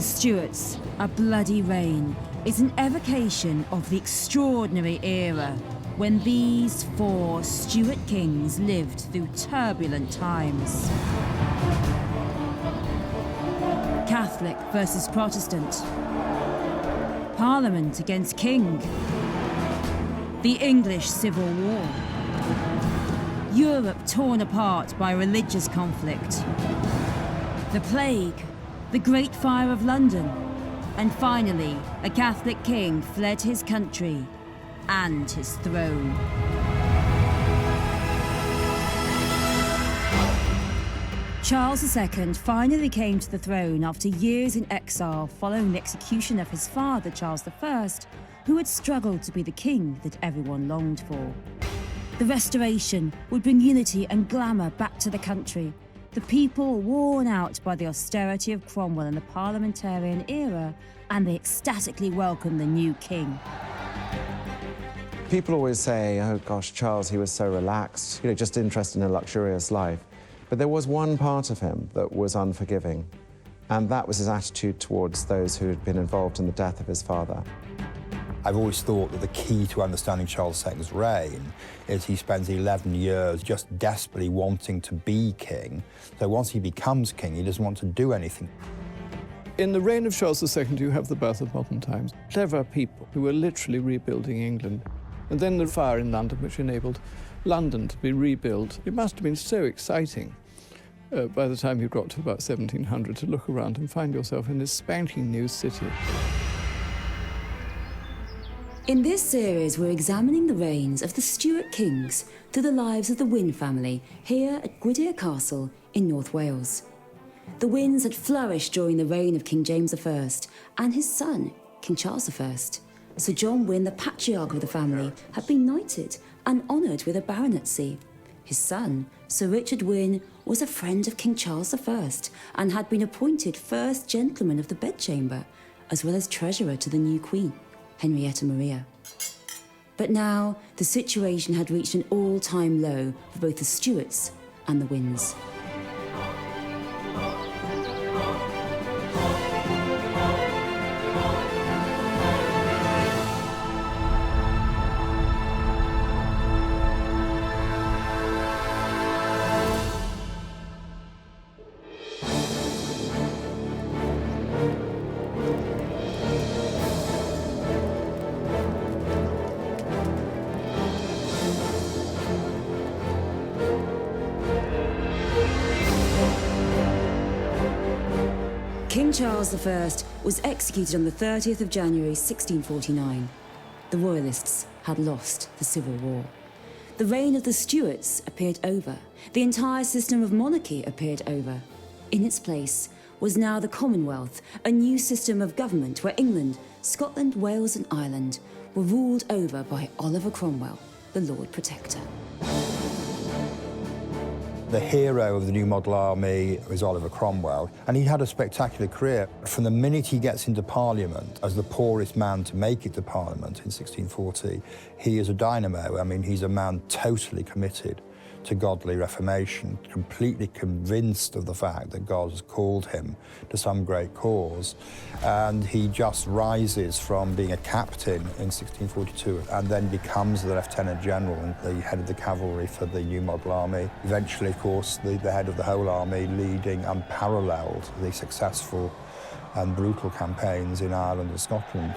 the Stuarts, a bloody reign, is an evocation of the extraordinary era when these 4 Stuart kings lived through turbulent times. Catholic versus Protestant. Parliament against king. The English Civil War. Europe torn apart by religious conflict. The Plague, the Great Fire of London, and finally, a Catholic king fled his country and his throne. Charles II finally came to the throne after years in exile following the execution of his father, Charles I, who had struggled to be the king that everyone longed for. The restoration would bring unity and glamour back to the country, the people worn out by the austerity of Cromwell in the parliamentarian era, and they ecstatically welcomed the new king. People always say, oh gosh, Charles, he was so relaxed, just interested in a luxurious life. But there was one part of him that was unforgiving, and that was his attitude towards those who had been involved in the death of his father. I've always thought that the key to understanding Charles II's reign is he spends 11 years just desperately wanting to be king. So once he becomes king, he doesn't want to do anything. In the reign of Charles II, you have the birth of modern times. Clever people who were literally rebuilding England. And then the fire in London, which enabled London to be rebuilt. It must have been so exciting by the time you got to about 1700 to look around and find yourself in this spanking new city. In this series, we're examining the reigns of the Stuart kings through the lives of the Wynn family here at Gwydir Castle in North Wales. The Wynns had flourished during the reign of King James I and his son, King Charles I. Sir John Wynn, the patriarch of the family, had been knighted and honoured with a baronetcy. His son, Sir Richard Wynn, was a friend of King Charles I and had been appointed First Gentleman of the Bedchamber, as well as Treasurer to the new Queen, Henrietta Maria. But now, the situation had reached an all-time low for both the Stuarts and the Wynns. King Charles I was executed on the 30th of January 1649. The Royalists had lost the Civil War. The reign of the Stuarts appeared over. The entire system of monarchy appeared over. In its place was now the Commonwealth, a new system of government where England, Scotland, Wales and Ireland were ruled over by Oliver Cromwell, the Lord Protector. The hero of the new model army was Oliver Cromwell, and he had a spectacular career. From the minute he gets into Parliament, as the poorest man to make it to Parliament in 1640, he is a dynamo. I mean, he's a man totally committed to godly reformation, completely convinced of the fact that God has called him to some great cause. And he just rises from being a captain in 1642 and then becomes the Lieutenant General and the head of the cavalry for the new model army. Eventually, of course, the head of the whole army, leading unparalleled the successful and brutal campaigns in Ireland and Scotland.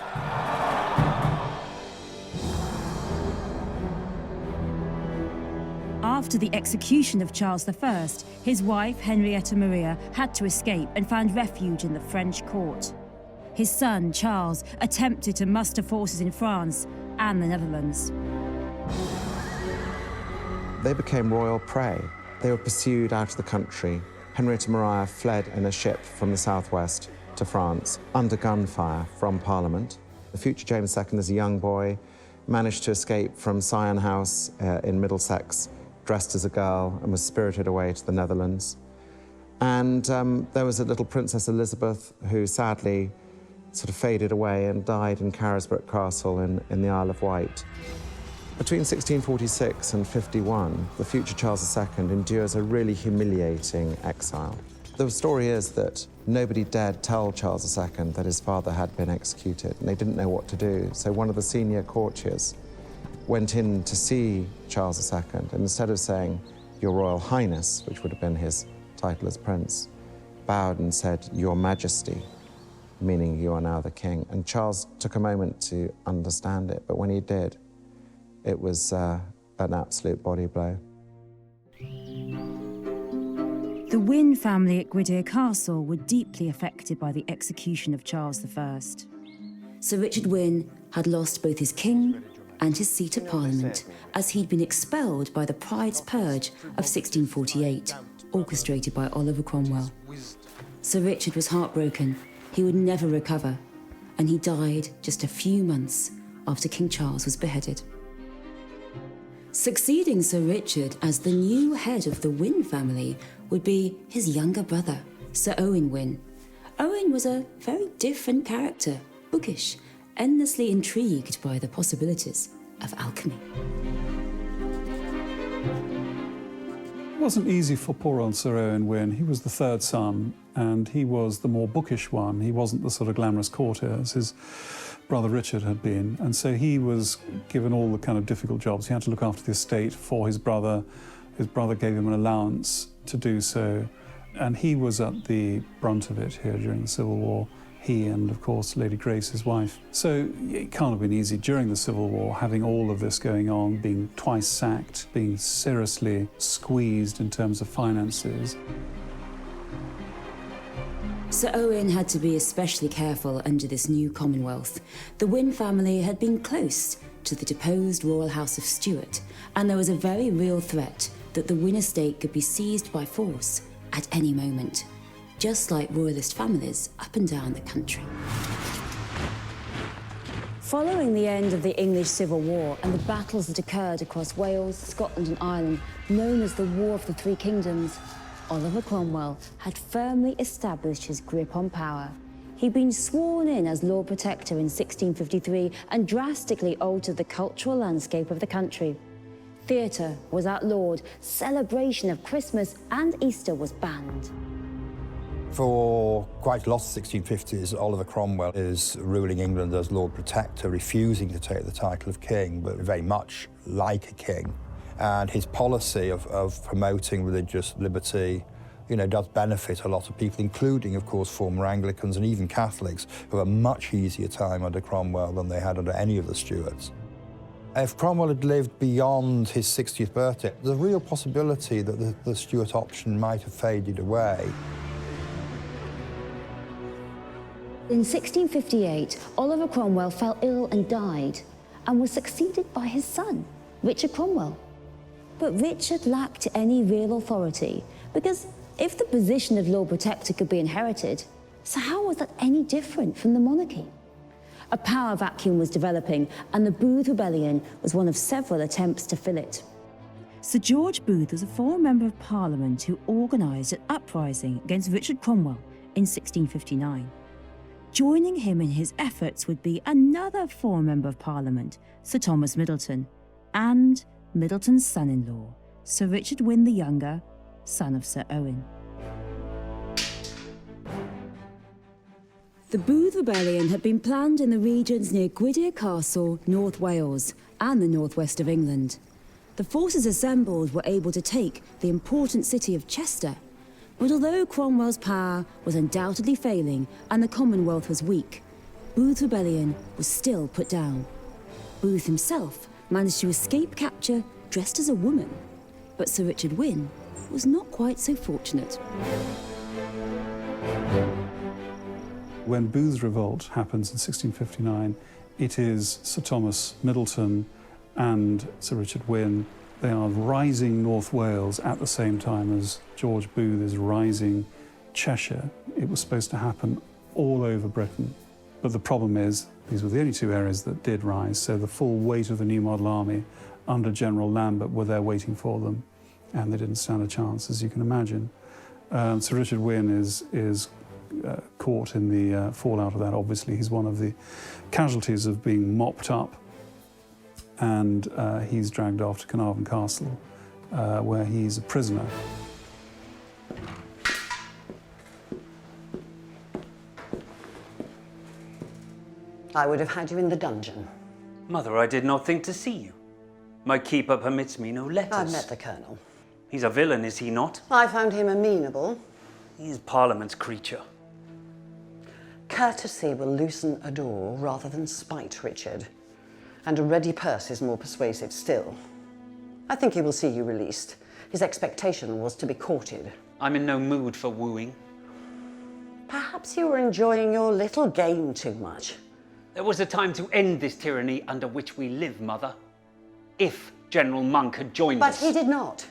After the execution of Charles I, his wife, Henrietta Maria, had to escape and found refuge in the French court. His son, Charles, attempted to muster forces in France and the Netherlands. They became royal prey. They were pursued out of the country. Henrietta Maria fled in a ship from the southwest to France under gunfire from Parliament. The future James II, as a young boy, managed to escape from Sion House in Middlesex, dressed as a girl, and was spirited away to the Netherlands. And there was a little Princess Elizabeth who sadly sort of faded away and died in Carisbrooke Castle in the Isle of Wight. Between 1646 and 51, the future Charles II endures a really humiliating exile. The story is that nobody dared tell Charles II that his father had been executed, and they didn't know what to do. So one of the senior courtiers went in to see Charles II, and instead of saying, "Your Royal Highness," which would have been his title as prince, bowed and said, "Your Majesty," meaning you are now the king. And Charles took a moment to understand it, but when he did, it was an absolute body blow. The Wynn family at Gwydir Castle were deeply affected by the execution of Charles I. Sir Richard Wynn had lost both his king and his seat at Parliament, as he'd been expelled by the Pride's Purge of 1648, orchestrated by Oliver Cromwell. Sir Richard was heartbroken. He would never recover, and he died just a few months after King Charles was beheaded. Succeeding Sir Richard as the new head of the Wynn family would be his younger brother, Sir Owen Wynn. Owen was a very different character, bookish, endlessly intrigued by the possibilities of alchemy. It wasn't easy for poor old Sir Owen Wynn. He was the third son, and he was the more bookish one. He wasn't the sort of glamorous courtier as his brother Richard had been, and so he was given all the kind of difficult jobs. He had to look after the estate for his brother. His brother gave him an allowance to do so, and he was at the brunt of it here during the Civil War. He and, of course, Lady Grace, his wife. So it can't have been easy during the Civil War, having all of this going on, being twice sacked, being seriously squeezed in terms of finances. Sir Owen had to be especially careful under this new commonwealth. The Wynn family had been close to the deposed royal House of Stuart, and there was a very real threat that the Wynn estate could be seized by force at any moment, just like royalist families up and down the country. Following the end of the English Civil War and the battles that occurred across Wales, Scotland and Ireland, known as the War of the Three Kingdoms, Oliver Cromwell had firmly established his grip on power. He'd been sworn in as Lord Protector in 1653 and drastically altered the cultural landscape of the country. Theatre was outlawed, celebration of Christmas and Easter was banned. For quite a lot of the 1650s, Oliver Cromwell is ruling England as Lord Protector, refusing to take the title of king, but very much like a king. And his policy of promoting religious liberty, does benefit a lot of people, including, of course, former Anglicans and even Catholics, who have a much easier time under Cromwell than they had under any of the Stuarts. If Cromwell had lived beyond his 60th birthday, there's a real possibility that the Stuart option might have faded away. In 1658, Oliver Cromwell fell ill and died, and was succeeded by his son, Richard Cromwell. But Richard lacked any real authority, because if the position of Lord Protector could be inherited, so how was that any different from the monarchy? A power vacuum was developing, and the Booth Rebellion was one of several attempts to fill it. Sir George Booth was a former Member of Parliament who organised an uprising against Richard Cromwell in 1659. Joining him in his efforts would be another former Member of Parliament, Sir Thomas Middleton, and Middleton's son-in-law, Sir Richard Wynn the Younger, son of Sir Owen. The Booth Rebellion had been planned in the regions near Gwydir Castle, North Wales, and the northwest of England. The forces assembled were able to take the important city of Chester, but although Cromwell's power was undoubtedly failing and the Commonwealth was weak, Booth's rebellion was still put down. Booth himself managed to escape capture dressed as a woman, but Sir Richard Wynn was not quite so fortunate. When Booth's revolt happens in 1659, it is Sir Thomas Middleton and Sir Richard Wynn. They are rising North Wales at the same time as George Booth is rising Cheshire. It was supposed to happen all over Britain. But the problem is, these were the only two areas that did rise, so the full weight of the New Model Army under General Lambert were there waiting for them, and they didn't stand a chance, as you can imagine. Sir Richard Wynn is caught in the fallout of that, obviously. He's one of the casualties of being mopped up, and he's dragged off to Gunpowder Castle, where he's a prisoner. I would have had you in the dungeon. Mother, I did not think to see you. My keeper permits me no letters. I've met the Colonel. He's a villain, is he not? I found him amenable. He is Parliament's creature. Courtesy will loosen a door rather than spite, Richard. And a ready purse is more persuasive still. I think he will see you released. His expectation was to be courted. I'm in no mood for wooing. Perhaps you were enjoying your little game too much. There was a time to end this tyranny under which we live, Mother. If General Monk had joined us. But he did not.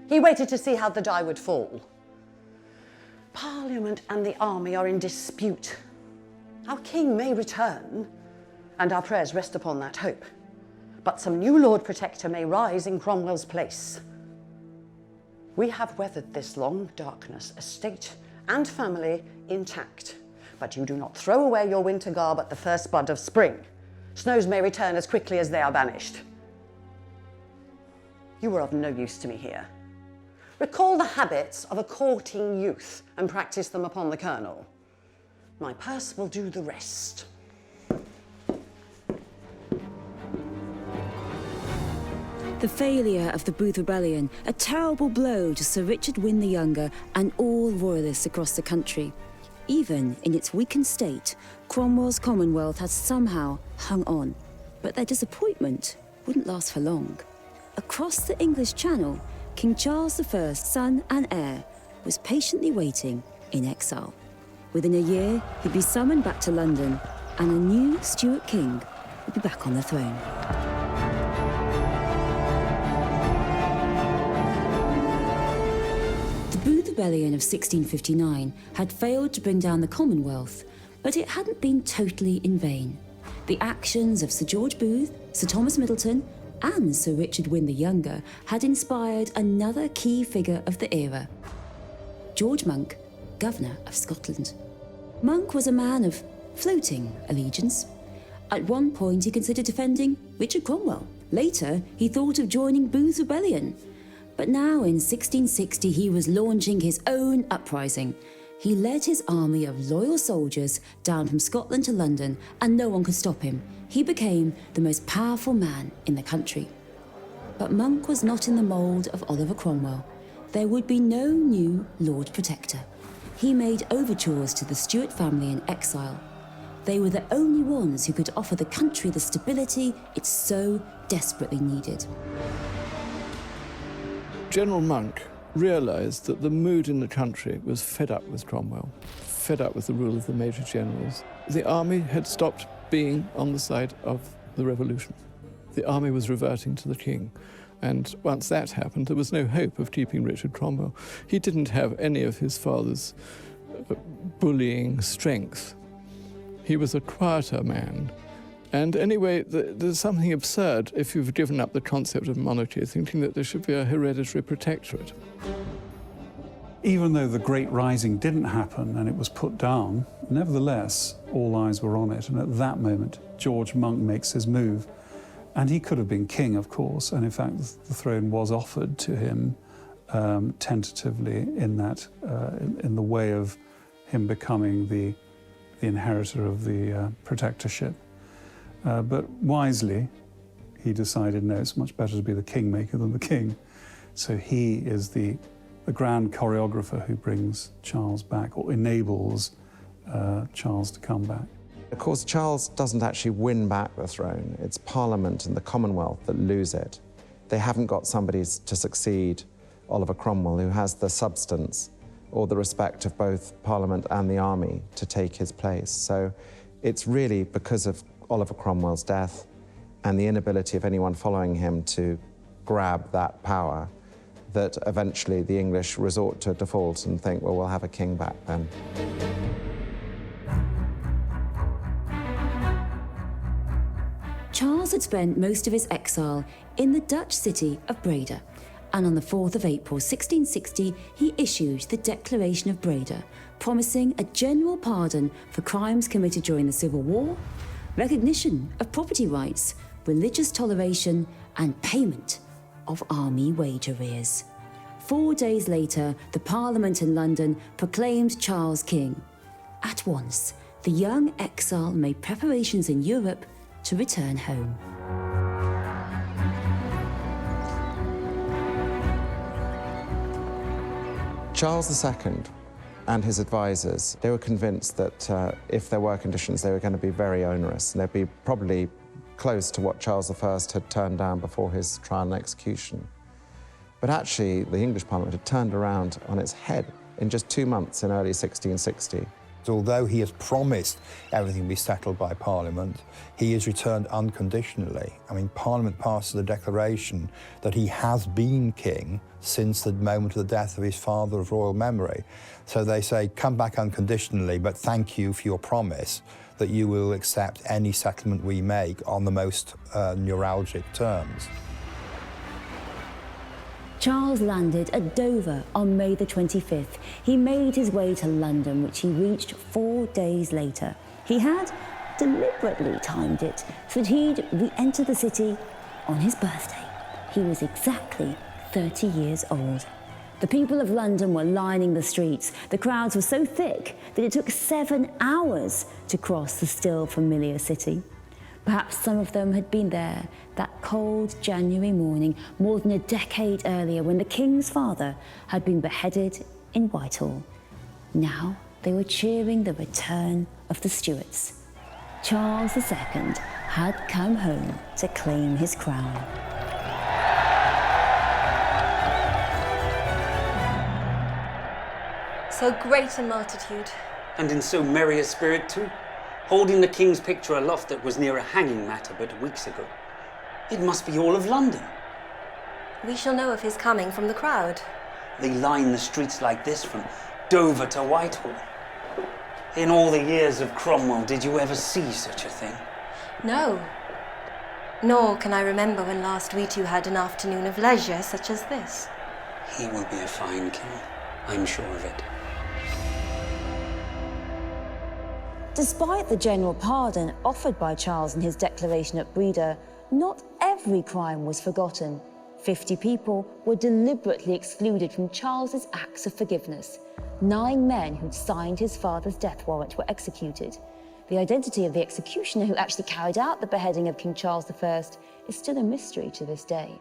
He waited to see how the die would fall. Parliament and the army are in dispute. Our king may return, and our prayers rest upon that hope. But some new Lord Protector may rise in Cromwell's place. We have weathered this long darkness, estate and family intact. But you do not throw away your winter garb at the first bud of spring. Snows may return as quickly as they are banished. You were of no use to me here. Recall the habits of a courting youth and practice them upon the Colonel. My purse will do the rest. The failure of the Booth Rebellion, a terrible blow to Sir Richard Wynn the Younger and all royalists across the country. Even in its weakened state, Cromwell's Commonwealth had somehow hung on. But their disappointment wouldn't last for long. Across the English Channel, King Charles I's son and heir was patiently waiting in exile. Within a year, he'd be summoned back to London, and a new Stuart king would be back on the throne. The Booth Rebellion of 1659 had failed to bring down the Commonwealth, but it hadn't been totally in vain. The actions of Sir George Booth, Sir Thomas Middleton, and Sir Richard Wynn the Younger had inspired another key figure of the era, George Monk, Governor of Scotland. Monk was a man of floating allegiance. At one point, he considered defending Richard Cromwell. Later, he thought of joining Booth's rebellion. But now, in 1660, he was launching his own uprising. He led his army of loyal soldiers down from Scotland to London, and no one could stop him. He became the most powerful man in the country. But Monk was not in the mould of Oliver Cromwell. There would be no new Lord Protector. He made overtures to the Stuart family in exile. They were the only ones who could offer the country the stability it so desperately needed. General Monk realised that the mood in the country was fed up with Cromwell, fed up with the rule of the major generals. The army had stopped being on the side of the revolution. The army was reverting to the king. And once that happened, there was no hope of keeping Richard Cromwell. He didn't have any of his father's bullying strength. He was a quieter man. And anyway, there's something absurd if you've given up the concept of monarchy, thinking that there should be a hereditary protectorate. Even though the Great Rising didn't happen and it was put down, nevertheless, all eyes were on it. And at that moment, George Monk makes his move. And he could have been king, of course, and in fact the throne was offered to him tentatively in the way of him becoming the inheritor of the protectorship. But wisely, he decided, no, it's much better to be the kingmaker than the king. So he is the grand choreographer who brings Charles back, or enables Charles to come back. Of course, Charles doesn't actually win back the throne. It's Parliament and the Commonwealth that lose it. They haven't got somebody to succeed Oliver Cromwell who has the substance or the respect of both Parliament and the army to take his place. So it's really because of Oliver Cromwell's death and the inability of anyone following him to grab that power that eventually the English resort to default and think, well, we'll have a king back then. Charles had spent most of his exile in the Dutch city of Breda, and on the 4th of April 1660 he issued the Declaration of Breda, promising a general pardon for crimes committed during the Civil War, recognition of property rights, religious toleration, and payment of army wage arrears. 4 days later, the Parliament in London proclaimed Charles king. At once, the young exile made preparations in Europe to return home. Charles II and his advisors, they were convinced that if there were conditions, they were going to be very onerous, and they'd be probably close to what Charles I had turned down before his trial and execution. But actually, the English Parliament had turned around on its head in just 2 months in early 1660. Although he has promised everything will be settled by Parliament, he is returned unconditionally. I mean, Parliament passes a declaration that he has been king since the moment of the death of his father of royal memory. So they say, come back unconditionally, but thank you for your promise that you will accept any settlement we make on the most neuralgic terms. Charles landed at Dover on May the 25th. He made his way to London, which he reached 4 days later. He had deliberately timed it so that he'd re-enter the city on his birthday. He was exactly 30 years old. The people of London were lining the streets. The crowds were so thick that it took 7 hours to cross the still familiar city. Perhaps some of them had been there that cold January morning more than a decade earlier when the King's father had been beheaded in Whitehall. Now they were cheering the return of the Stuarts. Charles II had come home to claim his crown. So great a multitude. And in so merry a spirit too, holding the King's picture aloft that was near a hanging matter but weeks ago. It must be all of London. We shall know of his coming from the crowd. They line the streets like this from Dover to Whitehall. In all the years of Cromwell, did you ever see such a thing? No. Nor can I remember when last we two had an afternoon of leisure such as this. He will be a fine king, I'm sure of it. Despite the general pardon offered by Charles in his declaration at Gwydir, not every crime was forgotten. 50 people were deliberately excluded from Charles's acts of forgiveness. 9 men who'd signed his father's death warrant were executed. The identity of the executioner who actually carried out the beheading of King Charles I is still a mystery to this day.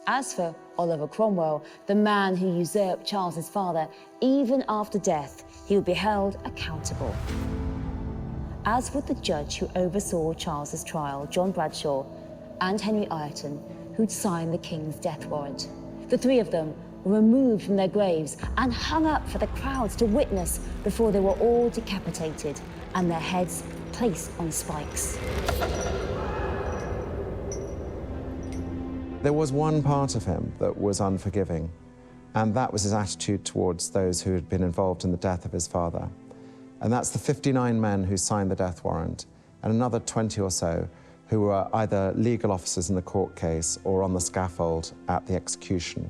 As for Oliver Cromwell, the man who usurped Charles's father, even after death, he would be held accountable. As would the judge who oversaw Charles's trial, John Bradshaw, and Henry Ireton, who'd signed the King's death warrant. The 3 of them were removed from their graves and hung up for the crowds to witness before they were all decapitated and their heads placed on spikes. There was one part of him that was unforgiving, and that was his attitude towards those who had been involved in the death of his father. And that's the 59 men who signed the death warrant, and another 20 or so who were either legal officers in the court case or on the scaffold at the execution.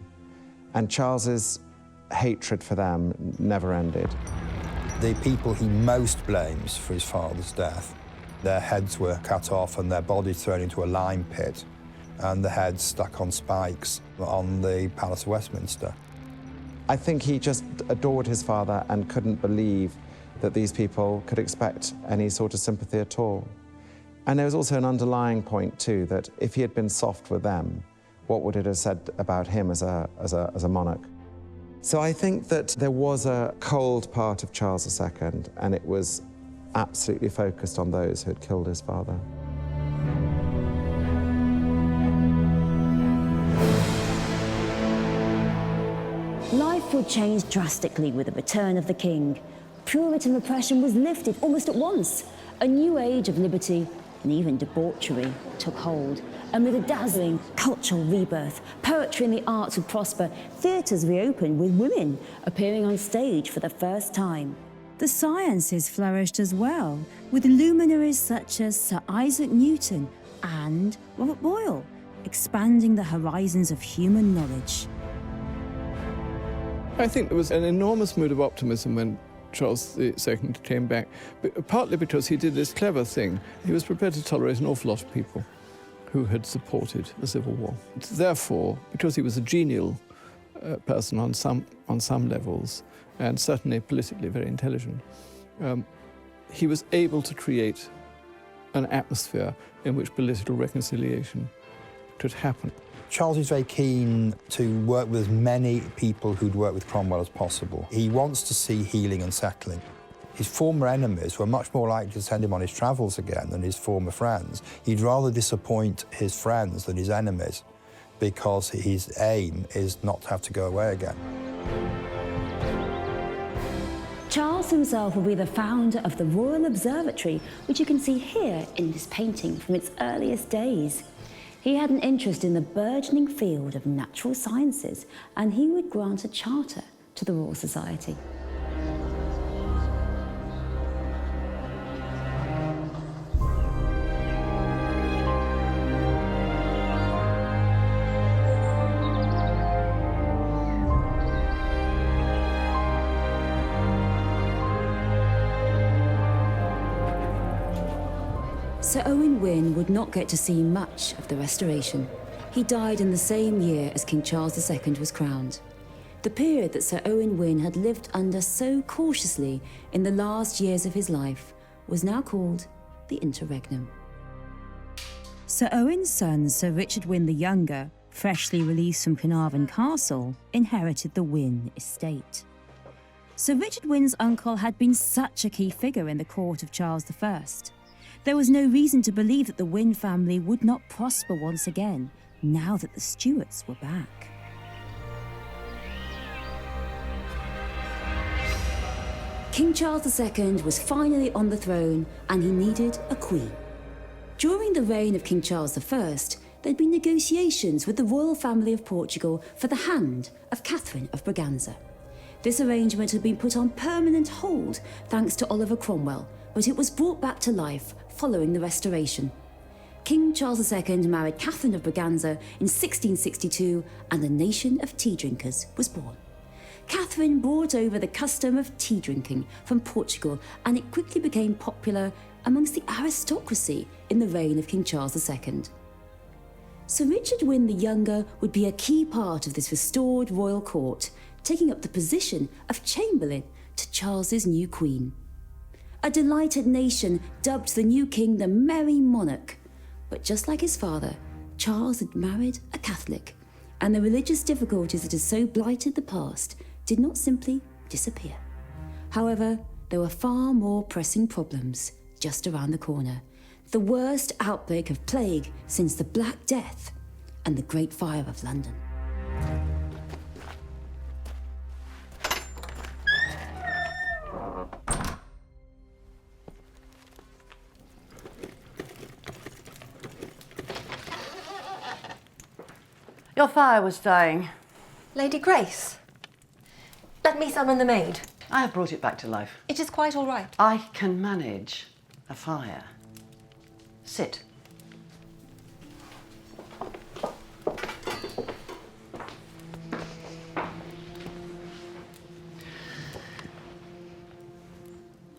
And Charles's hatred for them never ended. The people he most blames for his father's death, their heads were cut off and their bodies thrown into a lime pit, and the heads stuck on spikes on the Palace of Westminster. I think he just adored his father and couldn't believe that these people could expect any sort of sympathy at all. And there was also an underlying point, too, that if he had been soft with them, what would it have said about him as a monarch? So I think that there was a cold part of Charles II, and it was absolutely focused on those who had killed his father. Life would change drastically with the return of the King. Puritan repression was lifted almost at once. A new age of liberty and even debauchery took hold. Amid a dazzling cultural rebirth, poetry and the arts would prosper. Theatres reopened with women appearing on stage for the first time. The sciences flourished as well, with luminaries such as Sir Isaac Newton and Robert Boyle, expanding the horizons of human knowledge. I think there was an enormous mood of optimism when Charles II came back, partly because he did this clever thing. He was prepared to tolerate an awful lot of people who had supported the Civil War. Therefore, because he was a genial person on some levels, and certainly politically very intelligent, he was able to create an atmosphere in which political reconciliation could happen. Charles is very keen to work with as many people who'd worked with Cromwell as possible. He wants to see healing and settling. His former enemies were much more likely to send him on his travels again than his former friends. He'd rather disappoint his friends than his enemies, because his aim is not to have to go away again. Charles himself will be the founder of the Royal Observatory, which you can see here in this painting from its earliest days. He had an interest in the burgeoning field of natural sciences, and he would grant a charter to the Royal Society. Sir Owen Wynn would not get to see much of the Restoration. He died in the same year as King Charles II was crowned. The period that Sir Owen Wynn had lived under so cautiously in the last years of his life was now called the Interregnum. Sir Owen's son, Sir Richard Wynn the Younger, freshly released from Carnarvon Castle, inherited the Wynn estate. Sir Richard Wynn's uncle had been such a key figure in the court of Charles I. There was no reason to believe that the Wynn family would not prosper once again, now that the Stuarts were back. King Charles II was finally on the throne, and he needed a queen. During the reign of King Charles I, there'd been negotiations with the royal family of Portugal for the hand of Catherine of Braganza. This arrangement had been put on permanent hold thanks to Oliver Cromwell, but it was brought back to life following the Restoration. King Charles II married Catherine of Braganza in 1662, and a nation of tea drinkers was born. Catherine brought over the custom of tea drinking from Portugal, and it quickly became popular amongst the aristocracy in the reign of King Charles II. Sir Richard Wynn the Younger would be a key part of this restored royal court, taking up the position of Chamberlain to Charles's new queen. A delighted nation dubbed the new king the Merry Monarch. But just like his father, Charles had married a Catholic, and the religious difficulties that had so blighted the past did not simply disappear. However, there were far more pressing problems just around the corner. The worst outbreak of plague since the Black Death and the Great Fire of London. Your fire was dying. Lady Grace, let me summon the maid. I have brought it back to life. It is quite all right. I can manage a fire. Sit.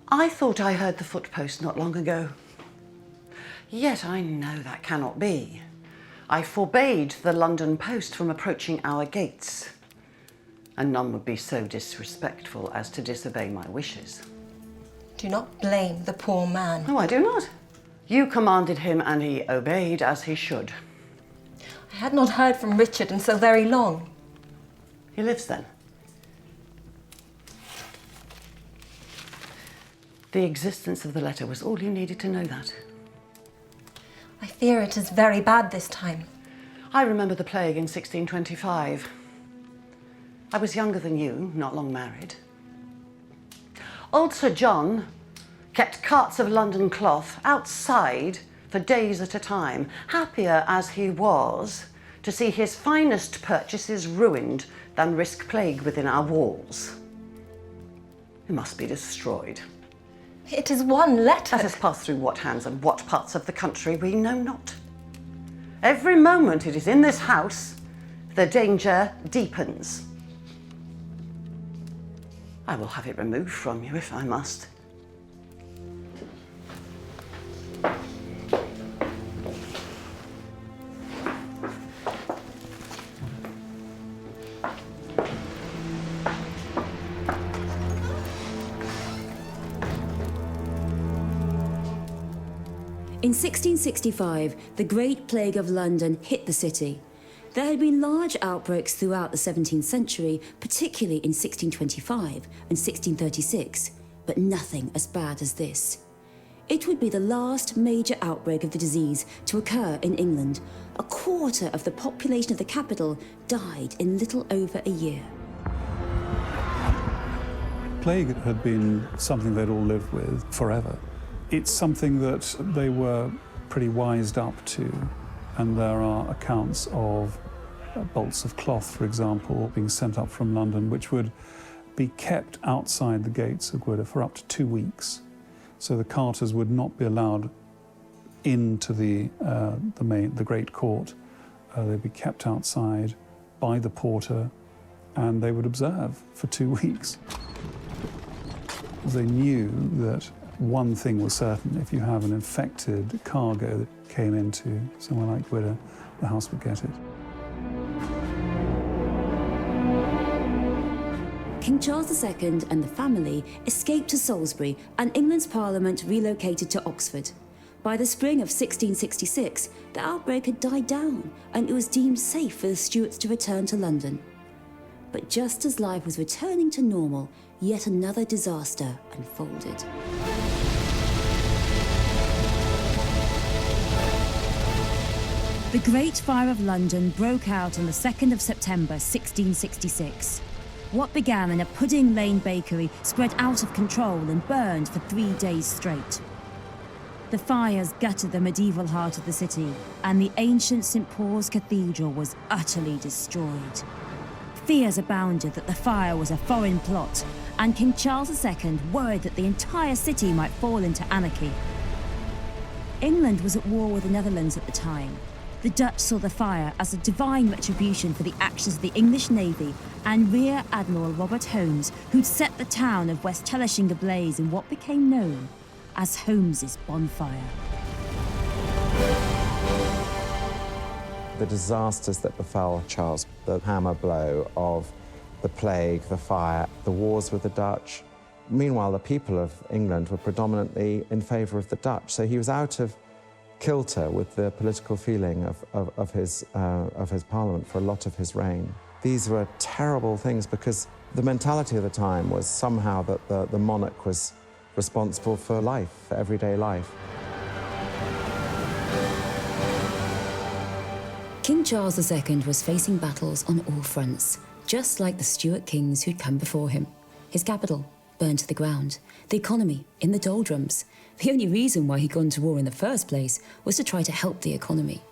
I thought I heard the footpost not long ago. Yet I know that cannot be. I forbade the London post from approaching our gates, and none would be so disrespectful as to disobey my wishes. Do not blame the poor man. No, I do not. You commanded him, and he obeyed as he should. I had not heard from Richard in so very long. He lives then. The existence of the letter was all you needed to know that. I fear it is very bad this time. I remember the plague in 1625. I was younger than you, not long married. Old Sir John kept carts of London cloth outside for days at a time, happier as he was to see his finest purchases ruined than risk plague within our walls. It must be destroyed. It is one letter. Let us pass through what hands and what parts of the country we know not. Every moment it is in this house, the danger deepens. I will have it removed from you if I must. In 1665, the Great Plague of London hit the city. There had been large outbreaks throughout the 17th century, particularly in 1625 and 1636, but nothing as bad as this. It would be the last major outbreak of the disease to occur in England. A quarter of the population of the capital died in little over a year. Plague had been something they'd all lived with forever. It's something that they were pretty wised up to, and there are accounts of bolts of cloth, for example, being sent up from London, which would be kept outside the gates of Gwydir for up to 2 weeks. So the carters would not be allowed into the Great Court. They'd be kept outside by the porter, and they would observe for 2 weeks. They knew that one thing was certain: if you have an infected cargo that came into somewhere like Gwydir, the house would get it. King Charles II and the family escaped to Salisbury, and England's Parliament relocated to Oxford. By the spring of 1666, the outbreak had died down, and it was deemed safe for the Stuarts to return to London. But just as life was returning to normal, yet another disaster unfolded. The Great Fire of London broke out on the 2nd of September 1666. What began in a Pudding Lane bakery spread out of control and burned for 3 days straight. The fires gutted the medieval heart of the city, and the ancient St. Paul's Cathedral was utterly destroyed. Fears abounded that the fire was a foreign plot, and King Charles II worried that the entire city might fall into anarchy. England was at war with the Netherlands at the time. The Dutch saw the fire as a divine retribution for the actions of the English Navy and Rear Admiral Robert Holmes, who'd set the town of West Tellishing ablaze in what became known as Holmes's bonfire. The disasters that befell Charles, the hammer blow of the plague, the fire, the wars with the Dutch. Meanwhile, the people of England were predominantly in favour of the Dutch, so he was out of kilter with the political feeling of his parliament for a lot of his reign. These were terrible things because the mentality of the time was somehow that the monarch was responsible for life, for everyday life. King Charles II was facing battles on all fronts, just like the Stuart kings who'd come before him. His capital burned to the ground, the economy in the doldrums. The only reason why he'd gone to war in the first place was to try to help the economy.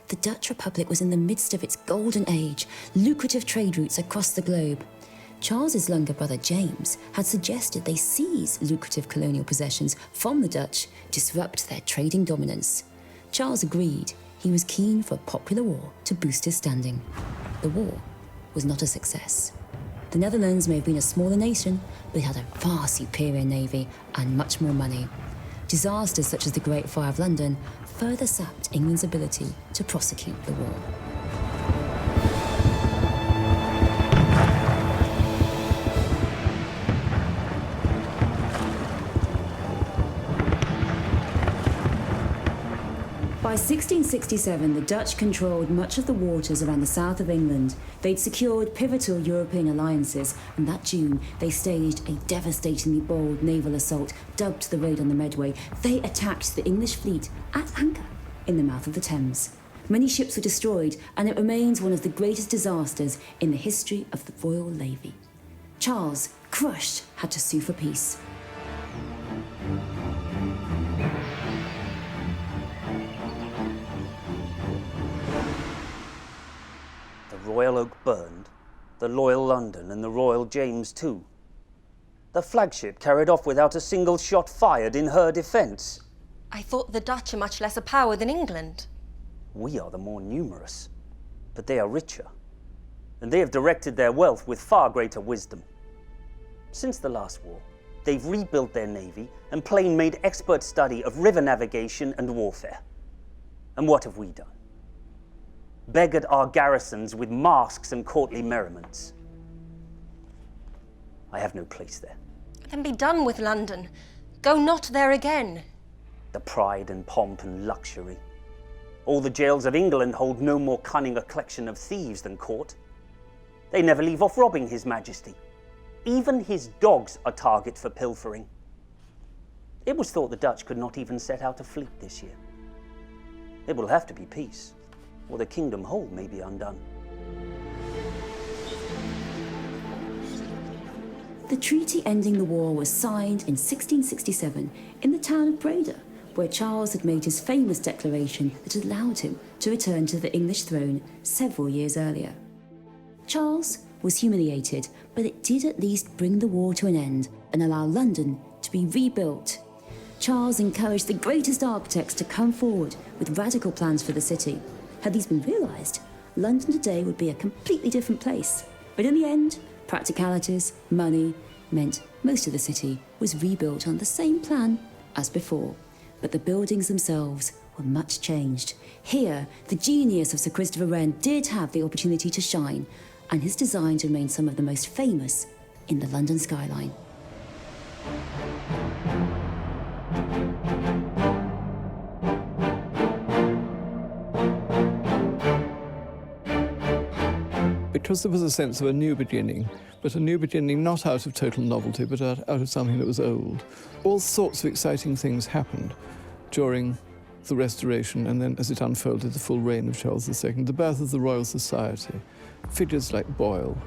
The Dutch Republic was in the midst of its golden age, lucrative trade routes across the globe. Charles's younger brother James had suggested they seize lucrative colonial possessions from the Dutch, disrupt their trading dominance. Charles agreed. He was keen for a popular war to boost his standing. The war was not a success. The Netherlands may have been a smaller nation, but it had a far superior navy and much more money. Disasters such as the Great Fire of London further sapped England's ability to prosecute the war. By 1667, the Dutch controlled much of the waters around the south of England. They'd secured pivotal European alliances, and that June, they staged a devastatingly bold naval assault dubbed the Raid on the Medway. They attacked the English fleet at anchor in the mouth of the Thames. Many ships were destroyed, and it remains one of the greatest disasters in the history of the Royal Navy. Charles, crushed, had to sue for peace. The Royal Oak burned, the Loyal London and the Royal James too. The flagship carried off without a single shot fired in her defence. I thought the Dutch are much less a power than England. We are the more numerous, but they are richer, and they have directed their wealth with far greater wisdom. Since the last war, they've rebuilt their navy and plain-made expert study of river navigation and warfare. And what have we done? Beggared our garrisons with masks and courtly merriments. I have no place there. Then be done with London. Go not there again. The pride and pomp and luxury. All the jails of England hold no more cunning a collection of thieves than court. They never leave off robbing His Majesty. Even his dogs are target for pilfering. It was thought the Dutch could not even set out a fleet this year. It will have to be peace, or the kingdom whole may be undone. The treaty ending the war was signed in 1667 in the town of Breda, where Charles had made his famous declaration that had allowed him to return to the English throne several years earlier. Charles was humiliated, but it did at least bring the war to an end and allow London to be rebuilt. Charles encouraged the greatest architects to come forward with radical plans for the city. Had these been realised, London today would be a completely different place. But in the end, practicalities, money, meant most of the city was rebuilt on the same plan as before. But the buildings themselves were much changed. Here, the genius of Sir Christopher Wren did have the opportunity to shine, and his designs remain some of the most famous in the London skyline. Because there was a sense of a new beginning, but a new beginning not out of total novelty, but out of something that was old. All sorts of exciting things happened during the Restoration, and then as it unfolded, the full reign of Charles II, the birth of the Royal Society, figures like Boyle,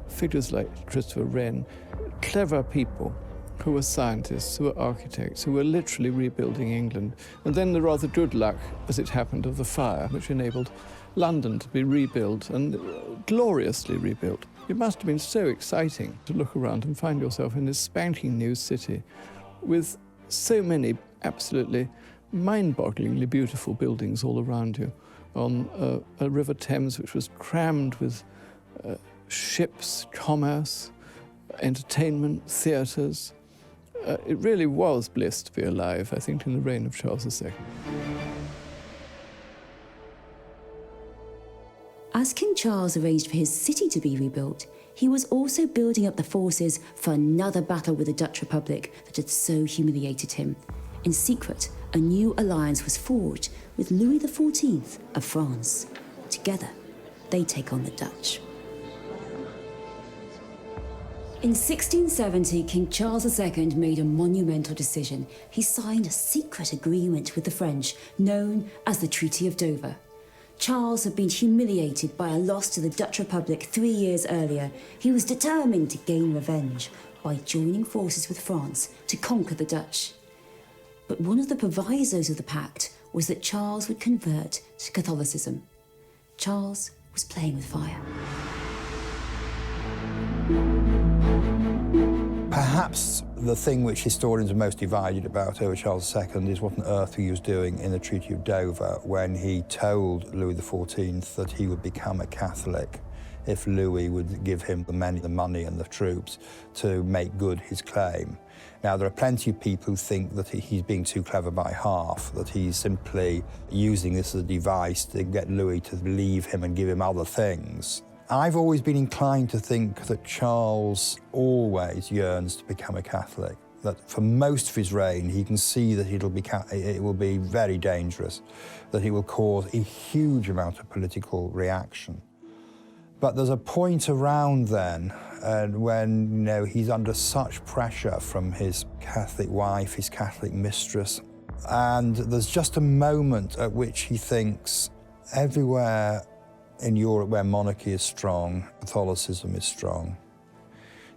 figures like Christopher Wren, clever people who were scientists, who were architects, who were literally rebuilding England. And then the rather good luck, as it happened, of the fire, which enabled London to be rebuilt, and gloriously rebuilt. It must have been so exciting to look around and find yourself in this spanking new city with so many absolutely mind-bogglingly beautiful buildings all around you, on a River Thames which was crammed with ships, commerce, entertainment, theatres. It really was bliss to be alive, I think, in the reign of Charles II. As King Charles arranged for his city to be rebuilt, he was also building up the forces for another battle with the Dutch Republic that had so humiliated him. In secret, a new alliance was forged with Louis XIV of France. Together, they take on the Dutch. In 1670, King Charles II made a monumental decision. He signed a secret agreement with the French, known as the Treaty of Dover. Charles had been humiliated by a loss to the Dutch Republic 3 years earlier. He was determined to gain revenge by joining forces with France to conquer the Dutch. But one of the provisos of the pact was that Charles would convert to Catholicism. Charles was playing with fire. Perhaps the thing which historians are most divided about over Charles II is what on earth he was doing in the Treaty of Dover when he told Louis XIV that he would become a Catholic if Louis would give him the money and the troops to make good his claim. Now, there are plenty of people who think that he's being too clever by half, that he's simply using this as a device to get Louis to leave him and give him other things. I've always been inclined to think that Charles always yearns to become a Catholic, that for most of his reign he can see that it will be very dangerous, that it will cause a huge amount of political reaction. But there's a point around then when he's under such pressure from his Catholic wife, his Catholic mistress, and there's just a moment at which he thinks everywhere in Europe where monarchy is strong, Catholicism is strong.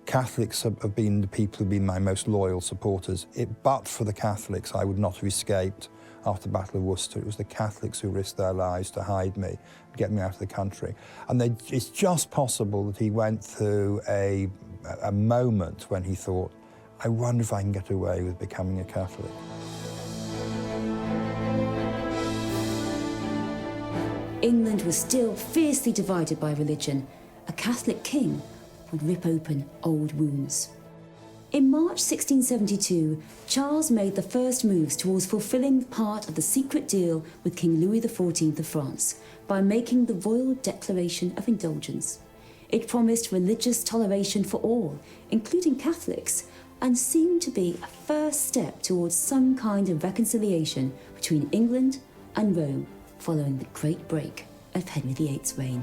Catholics have been the people who've been my most loyal supporters. But for the Catholics, I would not have escaped after the Battle of Worcester. It was the Catholics who risked their lives to hide me, get me out of the country. And it's just possible that he went through a moment when he thought, I wonder if I can get away with becoming a Catholic. England was still fiercely divided by religion. A Catholic king would rip open old wounds. In March 1672, Charles made the first moves towards fulfilling part of the secret deal with King Louis XIV of France by making the Royal Declaration of Indulgence. It promised religious toleration for all, including Catholics, and seemed to be a first step towards some kind of reconciliation between England and Rome following the great break of Henry VIII's reign.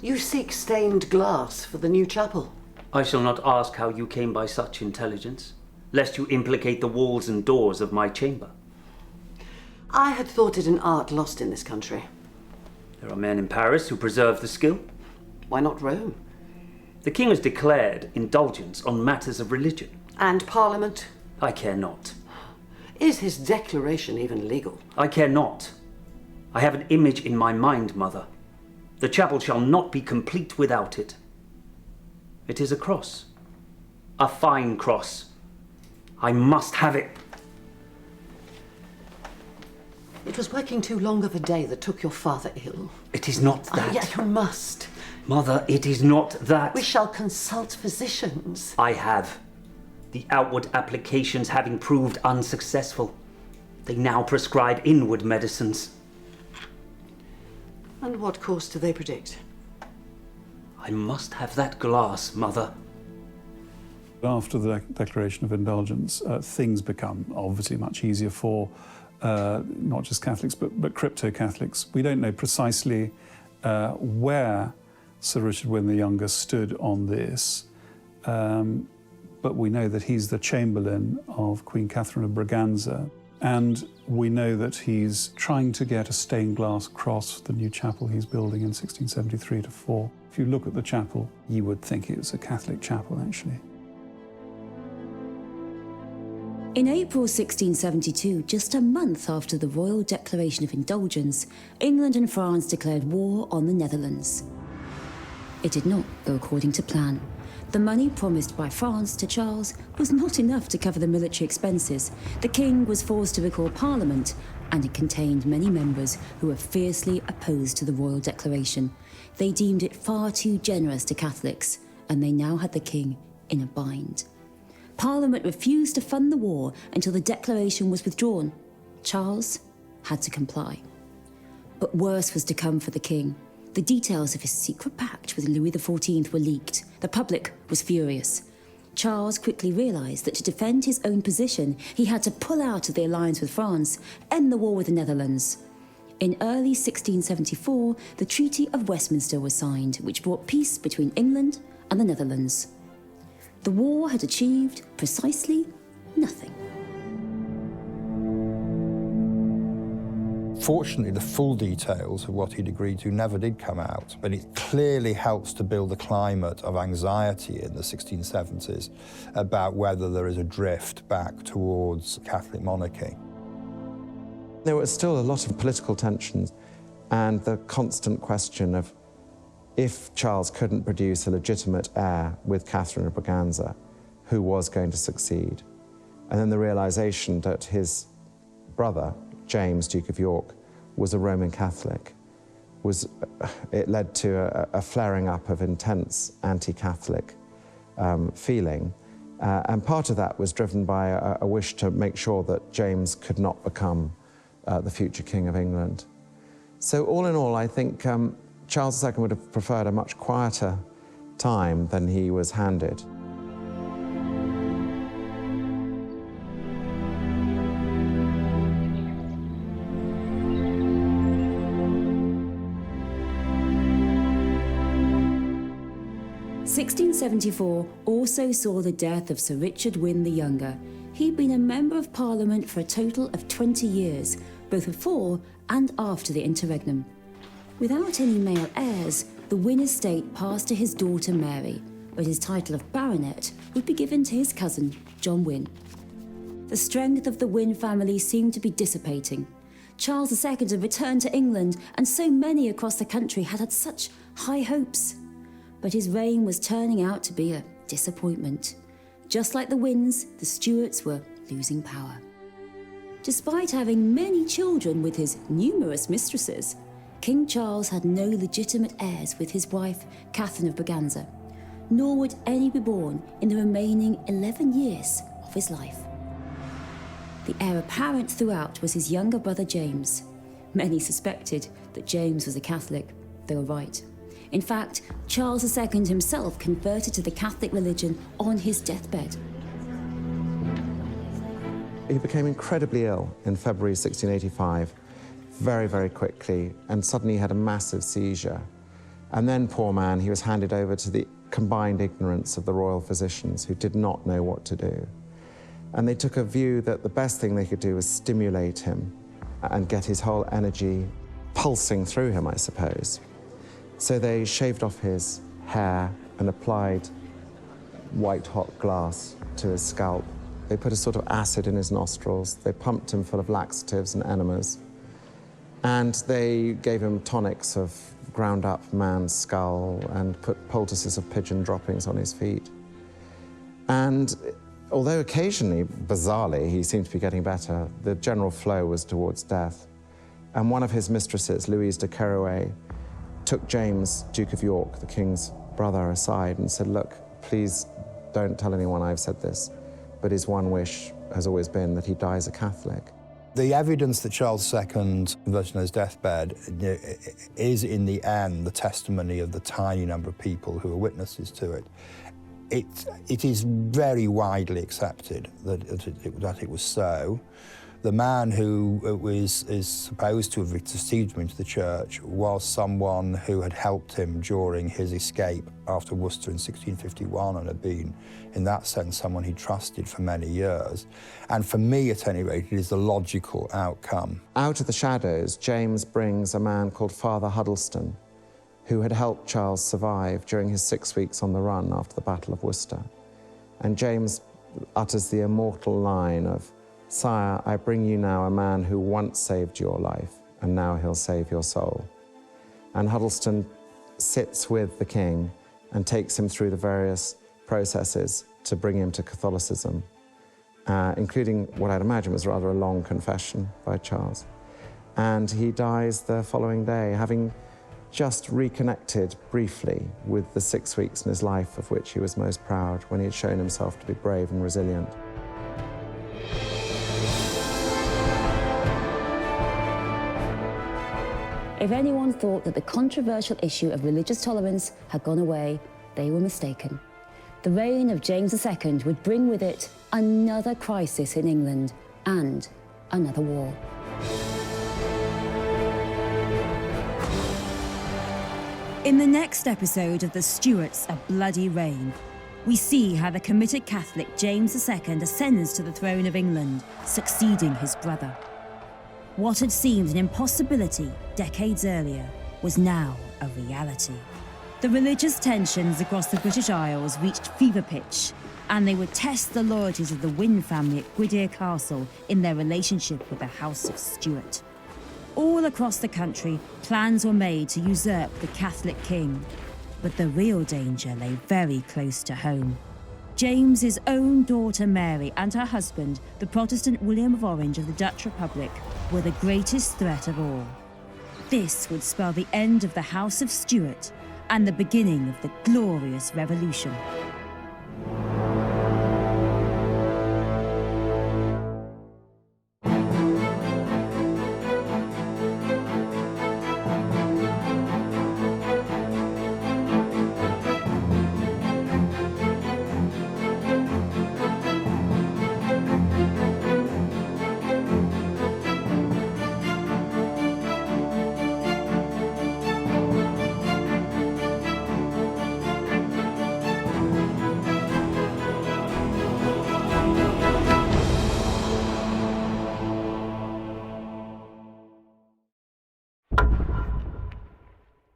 You seek stained glass for the new chapel? I shall not ask how you came by such intelligence, lest you implicate the walls and doors of my chamber. I had thought it an art lost in this country. There are men in Paris who preserve the skill. Why not Rome? The king has declared indulgence on matters of religion. And Parliament? I care not. Is his declaration even legal? I care not. I have an image in my mind, Mother. The chapel shall not be complete without it. It is a cross. A fine cross. I must have it. It was working too long of a day that took your father ill. It is not that. Oh, yeah, you must. Mother, it is not that. We shall consult physicians. I have. The outward applications having proved unsuccessful, they now prescribe inward medicines. And what course do they predict? I must have that glass, Mother. After the Declaration of Indulgence, things become obviously much easier for not just Catholics, but crypto-Catholics. We don't know precisely where Sir Richard Wynn the Younger stood on this, but we know that he's the Chamberlain of Queen Catherine of Braganza, and we know that he's trying to get a stained glass cross for the new chapel he's building in 1673-4. If you look at the chapel, you would think it was a Catholic chapel, actually. In April 1672, just a month after the Royal Declaration of Indulgence, England and France declared war on the Netherlands. It did not go according to plan. The money promised by France to Charles was not enough to cover the military expenses. The king was forced to recall Parliament, and it contained many members who were fiercely opposed to the Royal Declaration. They deemed it far too generous to Catholics, and they now had the king in a bind. Parliament refused to fund the war until the declaration was withdrawn. Charles had to comply. But worse was to come for the king. The details of his secret pact with Louis XIV were leaked. The public was furious. Charles quickly realised that to defend his own position, he had to pull out of the alliance with France, end the war with the Netherlands. In early 1674, the Treaty of Westminster was signed, which brought peace between England and the Netherlands. The war had achieved precisely nothing. Fortunately, the full details of what he'd agreed to never did come out, but it clearly helps to build a climate of anxiety in the 1670s about whether there is a drift back towards Catholic monarchy. There was still a lot of political tensions and the constant question of if Charles couldn't produce a legitimate heir with Catherine of Braganza, who was going to succeed? And then the realization that his brother, James, Duke of York, was a Roman Catholic. It led to a flaring up of intense anti-Catholic feeling. And part of that was driven by a wish to make sure that James could not become the future King of England. So all in all, I think Charles II would have preferred a much quieter time than he was handed. (1674) also saw the death of Sir Richard Wynn the Younger. He'd been a Member of Parliament for a total of 20 years, both before and after the interregnum. Without any male heirs, the Wynn estate passed to his daughter Mary, but his title of baronet would be given to his cousin, John Wynn. The strength of the Wynn family seemed to be dissipating. Charles II had returned to England, and so many across the country had had such high hopes. But his reign was turning out to be a disappointment. Just like the Wynns, the Stuarts were losing power. Despite having many children with his numerous mistresses, King Charles had no legitimate heirs with his wife, Catherine of Braganza, nor would any be born in the remaining 11 years of his life. The heir apparent throughout was his younger brother James, Many suspected that James was a Catholic. They were right. In fact, Charles II himself converted to the Catholic religion on his deathbed. He became incredibly ill in February 1685, very, very quickly, and suddenly had a massive seizure. And then, poor man, he was handed over to the combined ignorance of the royal physicians, who did not know what to do. And they took a view that the best thing they could do was stimulate him and get his whole energy pulsing through him, I suppose. So they shaved off his hair and applied white-hot glass to his scalp. They put a sort of acid in his nostrils. They pumped him full of laxatives and enemas. And they gave him tonics of ground-up man's skull and put poultices of pigeon droppings on his feet. And although occasionally, bizarrely, he seemed to be getting better, the general flow was towards death. And one of his mistresses, Louise de Keroualle, took James, Duke of York, the king's brother, aside and said, look, please don't tell anyone I've said this, but his one wish has always been that he dies a Catholic. The evidence that Charles II converted on his deathbed is, in the end, the testimony of the tiny number of people who were witnesses to it. It is very widely accepted that it was so. The man who is supposed to have received him into the church was someone who had helped him during his escape after Worcester in 1651 and had been, in that sense, someone he trusted for many years. And for me, at any rate, it is the logical outcome. Out of the shadows, James brings a man called Father Huddleston, who had helped Charles survive during his 6 weeks on the run after the Battle of Worcester. And James utters the immortal line of, "Sire, I bring you now a man who once saved your life, and now he'll save your soul." And Huddleston sits with the king and takes him through the various processes to bring him to Catholicism, including what I'd imagine was rather a long confession by Charles. And he dies the following day, having just reconnected briefly with the 6 weeks in his life of which he was most proud, when he had shown himself to be brave and resilient. If anyone thought that the controversial issue of religious tolerance had gone away, they were mistaken. The reign of James II would bring with it another crisis in England and another war. In the next episode of The Stuarts, A Bloody Reign, we see how the committed Catholic James II ascends to the throne of England, succeeding his brother. What had seemed an impossibility decades earlier was now a reality. The religious tensions across the British Isles reached fever pitch, and they would test the loyalties of the Wynn family at Gwydir Castle in their relationship with the House of Stuart. All across the country, plans were made to usurp the Catholic king, but the real danger lay very close to home. James's own daughter Mary and her husband, the Protestant William of Orange of the Dutch Republic, were the greatest threat of all. This would spell the end of the House of Stuart and the beginning of the glorious revolution.